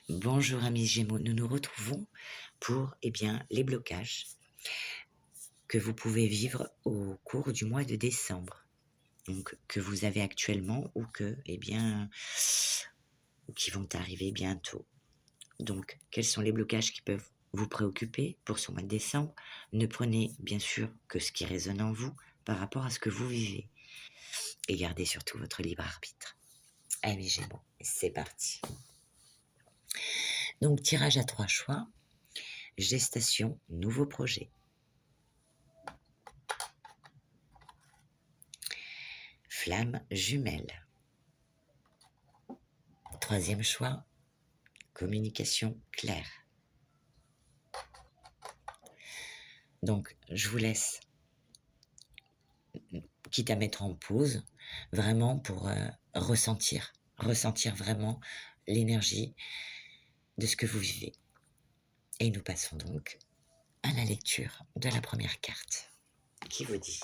Bonjour amis Gémeaux, nous nous retrouvons pour les blocages que vous pouvez vivre au cours du mois de décembre. Donc que vous avez actuellement ou qui vont arriver bientôt. Donc quels sont les blocages qui peuvent vous préoccuper pour ce mois de décembre? Ne prenez bien sûr que ce qui résonne en vous par rapport à ce que vous vivez. Et gardez surtout votre libre arbitre. Amis Gémeaux, c'est parti. Donc tirage à 3 choix. Gestation, nouveau projet. Flamme jumelle. Troisième choix, communication claire. Donc, je vous laisse, quitte à mettre en pause, vraiment pour ressentir vraiment l'énergie de ce que vous vivez. Et nous passons donc à la lecture de la première carte, qui vous dit: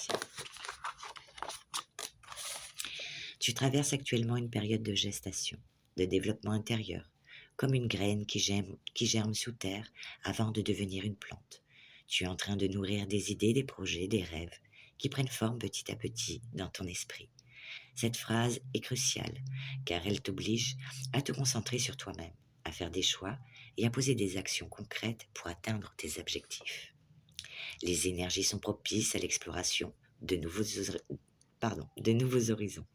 tu traverses actuellement une période de gestation, de développement intérieur, comme une graine qui germe sous terre avant de devenir une plante. Tu es en train de nourrir des idées, des projets, des rêves qui prennent forme petit à petit dans ton esprit. Cette phrase est cruciale car elle t'oblige à te concentrer sur toi-même, à faire des choix et à poser des actions concrètes pour atteindre tes objectifs. Les énergies sont propices à l'exploration de nouveaux horizons,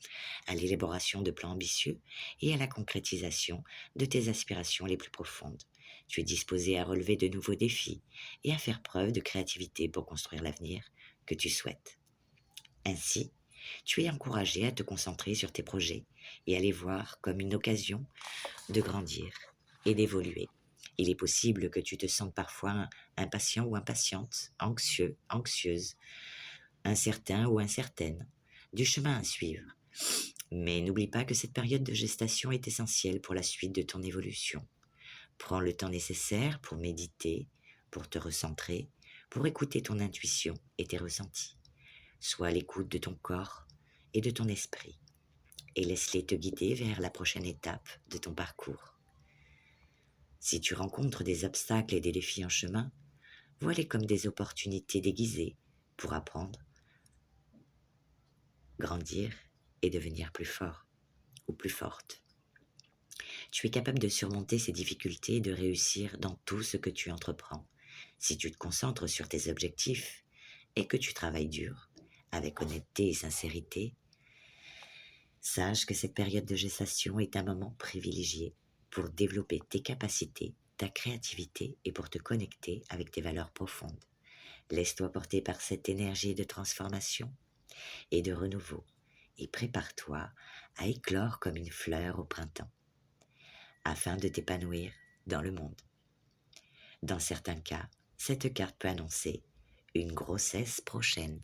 à l'élaboration de plans ambitieux et à la concrétisation de tes aspirations les plus profondes. Tu es disposé à relever de nouveaux défis et à faire preuve de créativité pour construire l'avenir que tu souhaites. Ainsi, tu es encouragé à te concentrer sur tes projets et à les voir comme une occasion de grandir et d'évoluer. Il est possible que tu te sentes parfois impatient ou impatiente, anxieux, anxieuse, incertain ou incertaine du chemin à suivre. Mais n'oublie pas que cette période de gestation est essentielle pour la suite de ton évolution. Prends le temps nécessaire pour méditer, pour te recentrer, pour écouter ton intuition et tes ressentis. Sois à l'écoute de ton corps et de ton esprit et laisse-les te guider vers la prochaine étape de ton parcours. Si tu rencontres des obstacles et des défis en chemin, vois-les comme des opportunités déguisées pour apprendre, grandir et devenir plus fort ou plus forte. Tu es capable de surmonter ces difficultés et de réussir dans tout ce que tu entreprends. Si tu te concentres sur tes objectifs et que tu travailles dur, avec honnêteté et sincérité, sache que cette période de gestation est un moment privilégié pour développer tes capacités, ta créativité et pour te connecter avec tes valeurs profondes. Laisse-toi porter par cette énergie de transformation et de renouveau et prépare-toi à éclore comme une fleur au printemps, afin de t'épanouir dans le monde. Dans certains cas, cette carte peut annoncer une grossesse prochaine.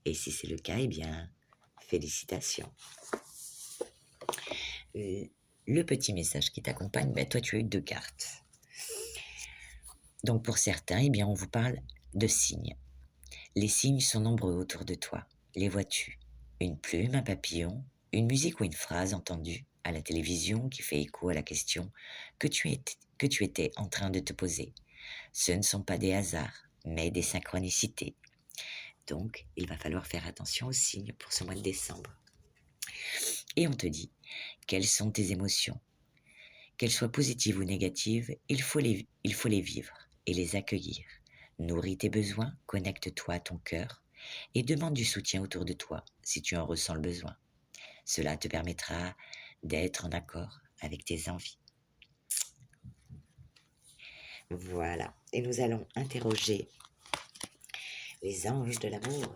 Et si c'est le cas, félicitations. Le petit message qui t'accompagne, toi tu as eu 2 cartes. Donc pour certains, on vous parle de signes. Les signes sont nombreux autour de toi. Les vois-tu? Une plume, un papillon, une musique ou une phrase entendue à la télévision qui fait écho à la question que tu étais en train de te poser. Ce ne sont pas des hasards, mais des synchronicités. Donc, il va falloir faire attention aux signes pour ce mois de décembre. Et on te dit, quelles sont tes émotions? Qu'elles soient positives ou négatives, il faut les vivre et les accueillir. Nourris tes besoins, connecte-toi à ton cœur et demande du soutien autour de toi si tu en ressens le besoin. Cela te permettra d'être en accord avec tes envies. Voilà, et nous allons interroger les anges de l'amour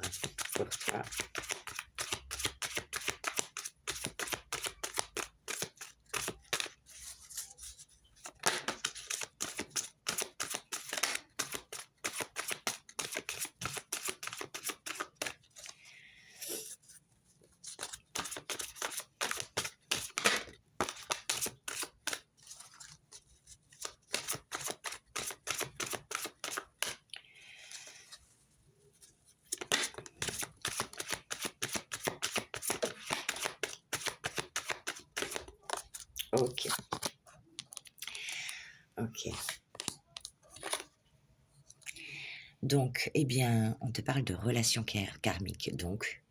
pour toi. Ok. OK. Donc, eh bien, on te parle de relations karmiques. Donc,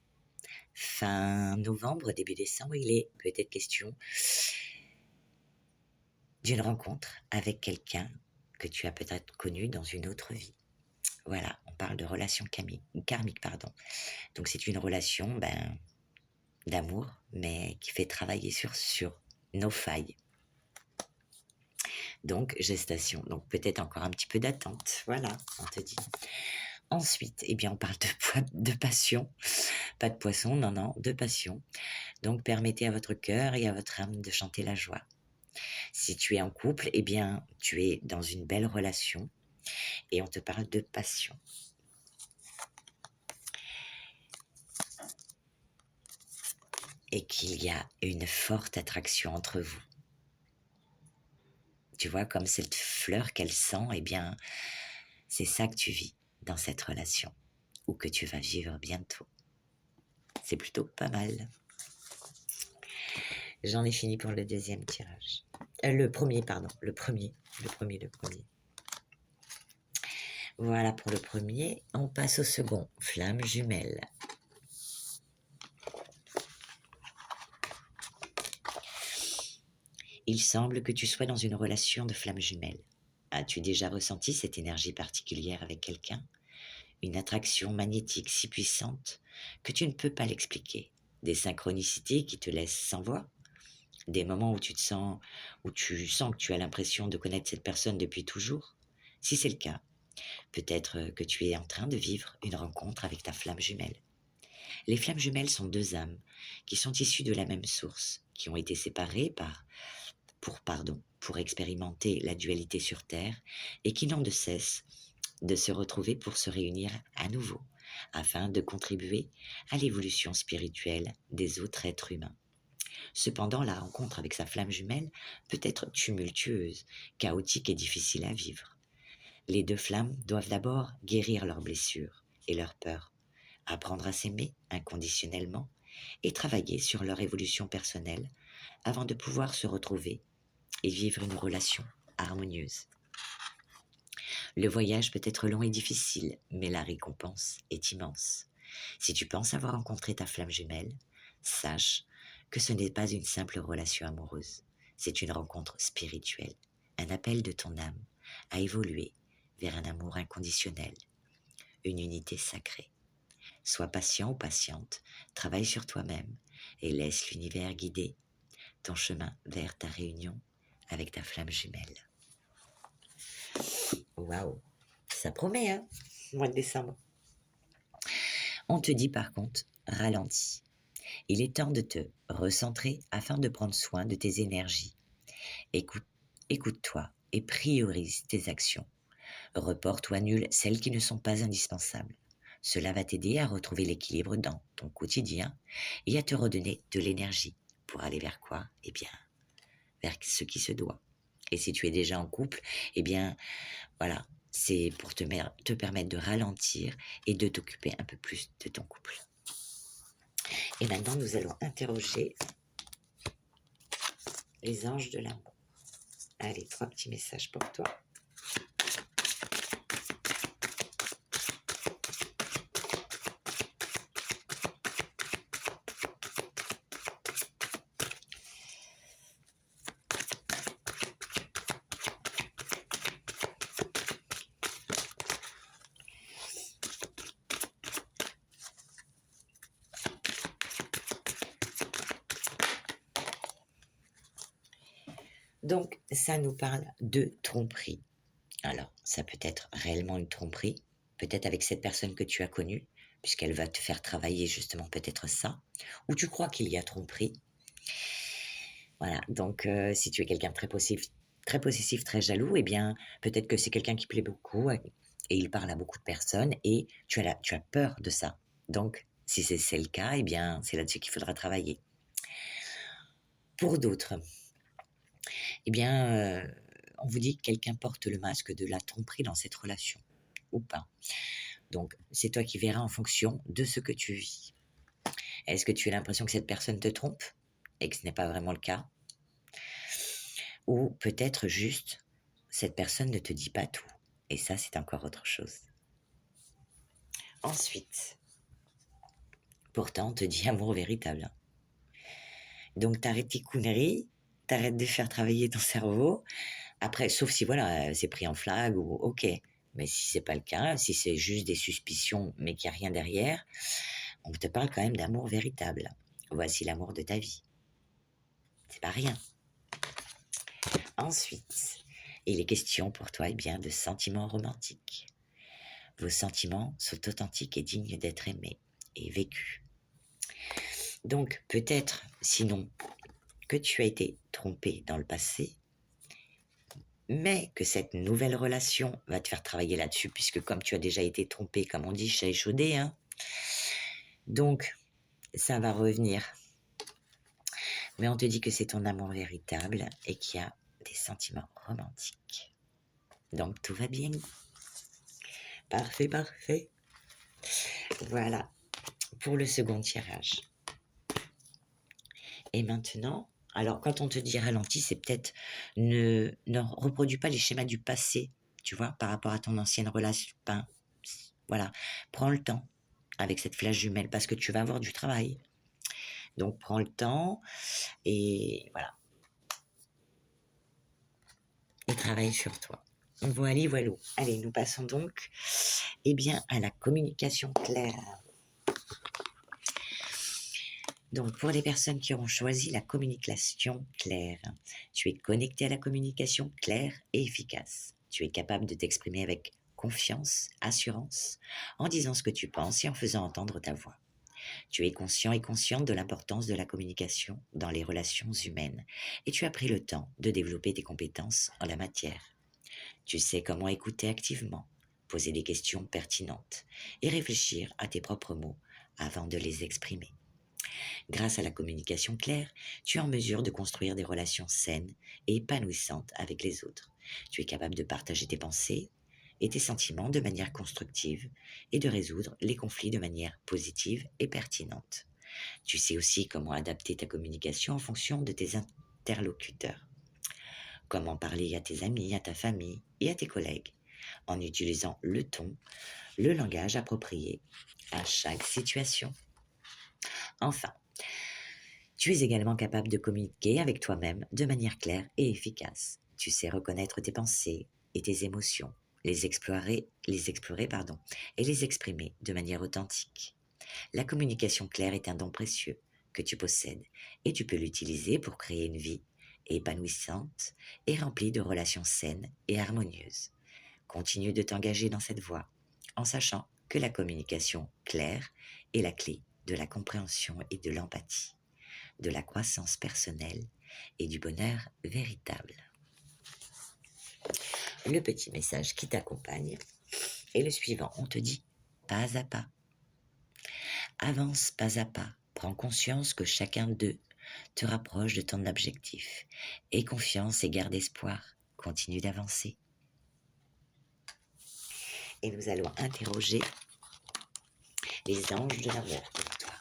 fin novembre, début décembre, il est peut-être question d'une rencontre avec quelqu'un que tu as peut-être connu dans une autre vie. Voilà, on parle de relations karmiques, pardon. Donc, c'est une relation d'amour, mais qui fait travailler sur nos failles. Donc, gestation. Donc, peut-être encore un petit peu d'attente. Voilà, on te dit. Ensuite, eh bien, on parle de passion. Pas de poisson, non, non, de passion. Donc, permettez à votre cœur et à votre âme de chanter la joie. Si tu es en couple, eh bien, tu es dans une belle relation et on te parle de passion. Et qu'il y a une forte attraction entre vous. Tu vois, comme cette fleur qu'elle sent, eh bien, c'est ça que tu vis dans cette relation ou que tu vas vivre bientôt. C'est plutôt pas mal. J'en ai fini pour le deuxième tirage. Le premier. Voilà pour le premier. On passe au second. Flamme jumelle. Il semble que tu sois dans une relation de flamme jumelle. As-tu déjà ressenti cette énergie particulière avec quelqu'un? Une attraction magnétique si puissante que tu ne peux pas l'expliquer. Des synchronicités qui te laissent sans voix. Des moments où tu sens que tu as l'impression de connaître cette personne depuis toujours. Si c'est le cas, peut-être que tu es en train de vivre une rencontre avec ta flamme jumelle. Les flammes jumelles sont deux âmes qui sont issues de la même source, qui ont été séparées pour expérimenter la dualité sur Terre et qui n'ont de cesse de se retrouver pour se réunir à nouveau, afin de contribuer à l'évolution spirituelle des autres êtres humains. Cependant, la rencontre avec sa flamme jumelle peut être tumultueuse, chaotique et difficile à vivre. Les deux flammes doivent d'abord guérir leurs blessures et leurs peurs, apprendre à s'aimer inconditionnellement et travailler sur leur évolution personnelle avant de pouvoir se retrouver et vivre une relation harmonieuse. Le voyage peut être long et difficile, mais la récompense est immense. Si tu penses avoir rencontré ta flamme jumelle, sache que ce n'est pas une simple relation amoureuse. C'est une rencontre spirituelle, un appel de ton âme à évoluer vers un amour inconditionnel, une unité sacrée. Sois patient ou patiente, travaille sur toi-même et laisse l'univers guider ton chemin vers ta réunion avec ta flamme jumelle. Waouh, ça promet, hein, mois de décembre. On te dit par contre, ralentis. Il est temps de te recentrer afin de prendre soin de tes énergies. Écoute-toi et priorise tes actions. Reporte ou annule celles qui ne sont pas indispensables. Cela va t'aider à retrouver l'équilibre dans ton quotidien et à te redonner de l'énergie pour aller vers quoi? Eh bien, vers ce qui se doit. Et si tu es déjà en couple, eh bien, voilà, c'est pour te permettre de ralentir et de t'occuper un peu plus de ton couple. Et maintenant, nous allons interroger les anges de l'amour. Allez, 3 petits messages pour toi. Donc, ça nous parle de tromperie. Alors, ça peut être réellement une tromperie, peut-être avec cette personne que tu as connue, puisqu'elle va te faire travailler justement peut-être ça, ou tu crois qu'il y a tromperie. Voilà, donc si tu es quelqu'un de très possessif, très jaloux, eh bien, peut-être que c'est quelqu'un qui plaît beaucoup et il parle à beaucoup de personnes et tu as peur de ça. Donc, si c'est le cas, eh bien, c'est là-dessus qu'il faudra travailler. Pour d'autres, eh bien, on vous dit que quelqu'un porte le masque de la tromperie dans cette relation, ou pas. Donc, c'est toi qui verras en fonction de ce que tu vis. Est-ce que tu as l'impression que cette personne te trompe et que ce n'est pas vraiment le cas? Ou peut-être juste, cette personne ne te dit pas tout. Et ça, c'est encore autre chose. Ensuite, pourtant, on te dit amour véritable. Donc, t'arrêtes tes conneries, t'arrêtes de faire travailler ton cerveau. Après, sauf si, voilà, c'est pris en flag ou ok. Mais si c'est pas le cas, si c'est juste des suspicions, mais qu'il n'y a rien derrière, on te parle quand même d'amour véritable. Voici l'amour de ta vie. C'est pas rien. Ensuite, il est question pour toi bien de sentiments romantiques. Vos sentiments sont authentiques et dignes d'être aimés et vécus. Donc peut-être, sinon, que tu as été trompé dans le passé, mais que cette nouvelle relation va te faire travailler là-dessus, puisque comme tu as déjà été trompé, comme on dit, chat échaudé, hein, donc ça va revenir. Mais on te dit que c'est ton amour véritable et qu'il y a des sentiments romantiques. Donc tout va bien. Parfait, parfait. Voilà pour le second tirage. Et maintenant, alors quand on te dit ralenti, c'est peut-être ne reproduis pas les schémas du passé, tu vois, par rapport à ton ancienne relation. Ben, voilà, prends le temps avec cette flash jumelle parce que tu vas avoir du travail. Donc prends le temps et voilà. Et travaille sur toi. Voilà, voilà. Allez, nous passons donc à la communication claire. Donc, pour les personnes qui auront choisi la communication claire, tu es connecté à la communication claire et efficace. Tu es capable de t'exprimer avec confiance, assurance, en disant ce que tu penses et en faisant entendre ta voix. Tu es conscient et consciente de l'importance de la communication dans les relations humaines et tu as pris le temps de développer tes compétences en la matière. Tu sais comment écouter activement, poser des questions pertinentes et réfléchir à tes propres mots avant de les exprimer. Grâce à la communication claire, tu es en mesure de construire des relations saines et épanouissantes avec les autres. Tu es capable de partager tes pensées et tes sentiments de manière constructive et de résoudre les conflits de manière positive et pertinente. Tu sais aussi comment adapter ta communication en fonction de tes interlocuteurs. Comment parler à tes amis, à ta famille et à tes collègues en utilisant le ton, le langage approprié à chaque situation. Enfin, tu es également capable de communiquer avec toi-même de manière claire et efficace. Tu sais reconnaître tes pensées et tes émotions, les explorer, et les exprimer de manière authentique. La communication claire est un don précieux que tu possèdes et tu peux l'utiliser pour créer une vie épanouissante et remplie de relations saines et harmonieuses. Continue de t'engager dans cette voie en sachant que la communication claire est la clé de la compréhension et de l'empathie, de la croissance personnelle et du bonheur véritable. Le petit message qui t'accompagne est le suivant. On te dit pas à pas. Avance pas à pas. Prends conscience que chacun d'eux te rapproche de ton objectif. Aie confiance et garde espoir. Continue d'avancer. Et nous allons interroger les anges de l'amour pour toi.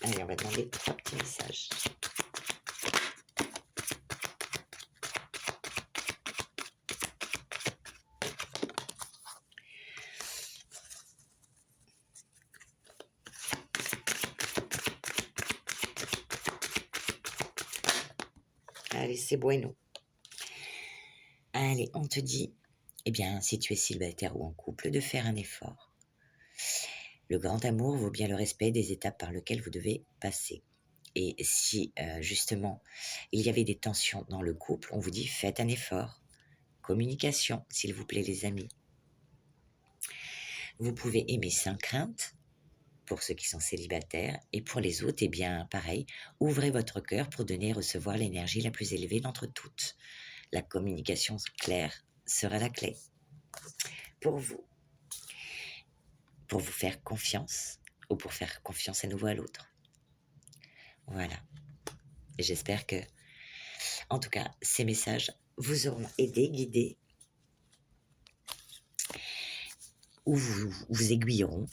Allez, on va demander 3 petits messages. Allez, c'est bueno. Allez, on te dit, si tu es célibataire ou en couple, de faire un effort. Le grand amour vaut bien le respect des étapes par lesquelles vous devez passer. Et si, justement, il y avait des tensions dans le couple, on vous dit, faites un effort. Communication, s'il vous plaît, les amis. Vous pouvez aimer sans crainte, pour ceux qui sont célibataires, et pour les autres, pareil, ouvrez votre cœur pour donner et recevoir l'énergie la plus élevée d'entre toutes. La communication claire sera la clé pour vous faire confiance ou pour faire confiance à nouveau à l'autre. Voilà. Et j'espère que, en tout cas, ces messages vous auront aidé, guidé, ou vous aiguilleront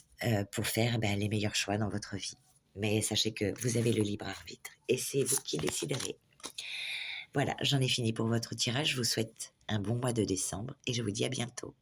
pour faire les meilleurs choix dans votre vie. Mais sachez que vous avez le libre arbitre et c'est vous qui déciderez. Voilà, j'en ai fini pour votre tirage. Je vous souhaite un bon mois de décembre et je vous dis à bientôt.